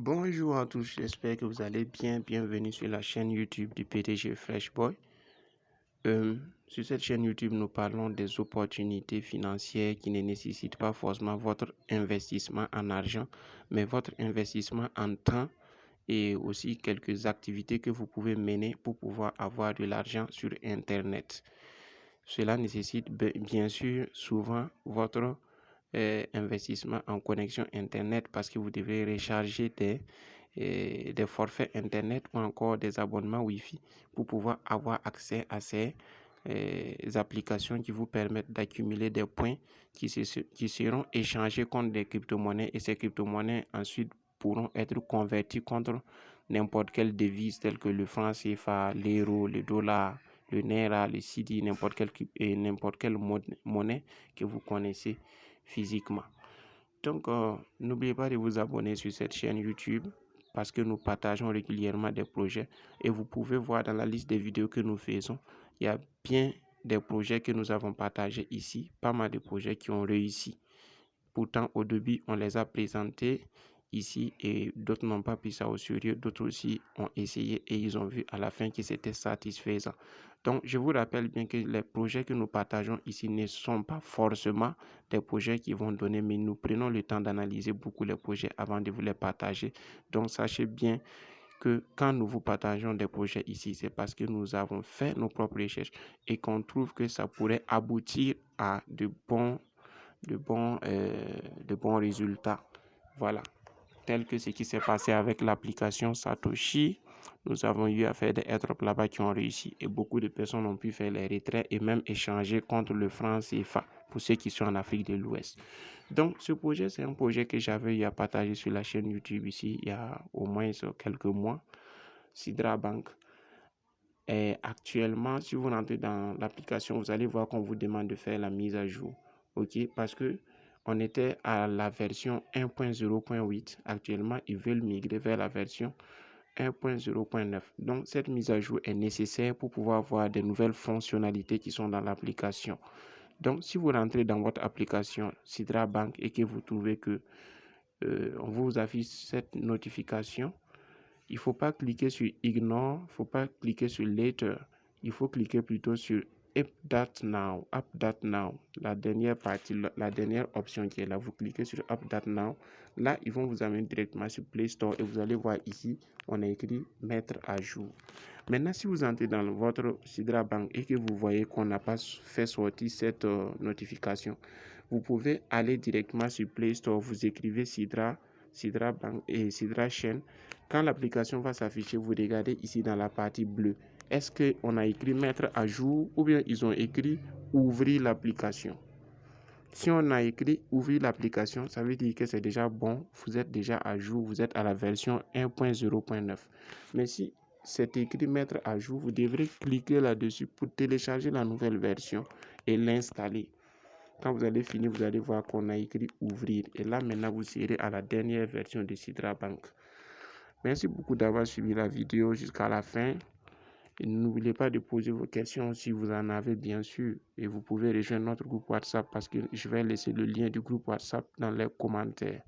Bonjour à tous, j'espère que vous allez bien. Bienvenue sur la chaîne YouTube du PDG Freshboy. Sur cette chaîne YouTube, nous parlons des opportunités financières qui ne nécessitent pas forcément votre investissement en argent, mais votre investissement en temps et aussi quelques activités que vous pouvez mener pour pouvoir avoir de l'argent sur Internet. Cela nécessite bien sûr souvent votre investissement en connexion Internet parce que vous devez recharger des forfaits Internet ou encore des abonnements Wi-Fi pour pouvoir avoir accès à ces applications qui vous permettent d'accumuler des points qui seront échangés contre des crypto-monnaies et ces crypto-monnaies ensuite pourront être convertis contre n'importe quelle devise telle que le franc CFA, l'euro, le dollar, le naira, le cedi, n'importe quelle monnaie que vous connaissez physiquement. Donc, n'oubliez pas de vous abonner sur cette chaîne YouTube parce que nous partageons régulièrement des projets et vous pouvez voir dans la liste des vidéos que nous faisons, il y a bien des projets que nous avons partagés ici, pas mal de projets qui ont réussi. Pourtant, au début, on les a présentés ici et d'autres n'ont pas pris ça au sérieux, d'autres aussi ont essayé et ils ont vu à la fin que c'était satisfaisant. Donc, je vous rappelle bien que les projets que nous partageons ici ne sont pas forcément des projets qui vont donner, mais nous prenons le temps d'analyser beaucoup les projets avant de vous les partager. Donc, sachez bien que quand nous vous partageons des projets ici, c'est parce que nous avons fait nos propres recherches et qu'on trouve que ça pourrait aboutir à de bons résultats. Voilà. Tel que ce qui s'est passé avec l'application Satoshi. Nous avons eu à faire des airdrops là-bas qui ont réussi et beaucoup de personnes ont pu faire les retraits et même échanger contre le franc CFA pour ceux qui sont en Afrique de l'Ouest. Donc, ce projet, c'est un projet que j'avais eu à partager sur la chaîne YouTube ici il y a au moins quelques mois, Sidra Bank. Et actuellement, si vous rentrez dans l'application, vous allez voir qu'on vous demande de faire la mise à jour. OK? Parce que on était à la version 1.0.8. Actuellement, ils veulent migrer vers la version 1.0.9. Donc, cette mise à jour est nécessaire pour pouvoir voir des nouvelles fonctionnalités qui sont dans l'application. Donc, si vous rentrez dans votre application Sidra Bank et que vous trouvez que on vous affiche cette notification, il ne faut pas cliquer sur Ignore, il ne faut pas cliquer sur Later. Il faut cliquer plutôt sur Update Now. Update Now, la dernière partie, la dernière option qui est là. Vous cliquez sur Update Now. Là, ils vont vous amener directement sur Play Store et vous allez voir ici, on a écrit Mettre à jour. Maintenant, si vous entrez dans votre Sidra Bank et que vous voyez qu'on n'a pas fait sortir cette notification, vous pouvez aller directement sur Play Store. Vous écrivez Sidra Bank et Sidra Chain. Quand l'application va s'afficher, vous regardez ici dans la partie bleue. Est-ce qu'on a écrit mettre à jour ou bien ils ont écrit ouvrir l'application? Si on a écrit ouvrir l'application, ça veut dire que c'est déjà bon, vous êtes déjà à jour, vous êtes à la version 1.0.9. Mais si c'est écrit mettre à jour, vous devrez cliquer là-dessus pour télécharger la nouvelle version et l'installer. Quand vous allez finir, vous allez voir qu'on a écrit ouvrir. Et là, maintenant, vous serez à la dernière version de Sidra Bank. Merci beaucoup d'avoir suivi la vidéo jusqu'à la fin. Et n'oubliez pas de poser vos questions si vous en avez, bien sûr. Et vous pouvez rejoindre notre groupe WhatsApp parce que je vais laisser le lien du groupe WhatsApp dans les commentaires.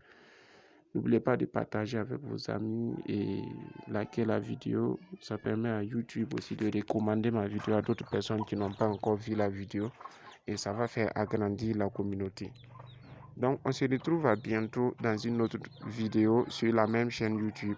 N'oubliez pas de partager avec vos amis et liker la vidéo. Ça permet à YouTube aussi de recommander ma vidéo à d'autres personnes qui n'ont pas encore vu la vidéo. Et ça va faire agrandir la communauté. Donc, on se retrouve à bientôt dans une autre vidéo sur la même chaîne YouTube.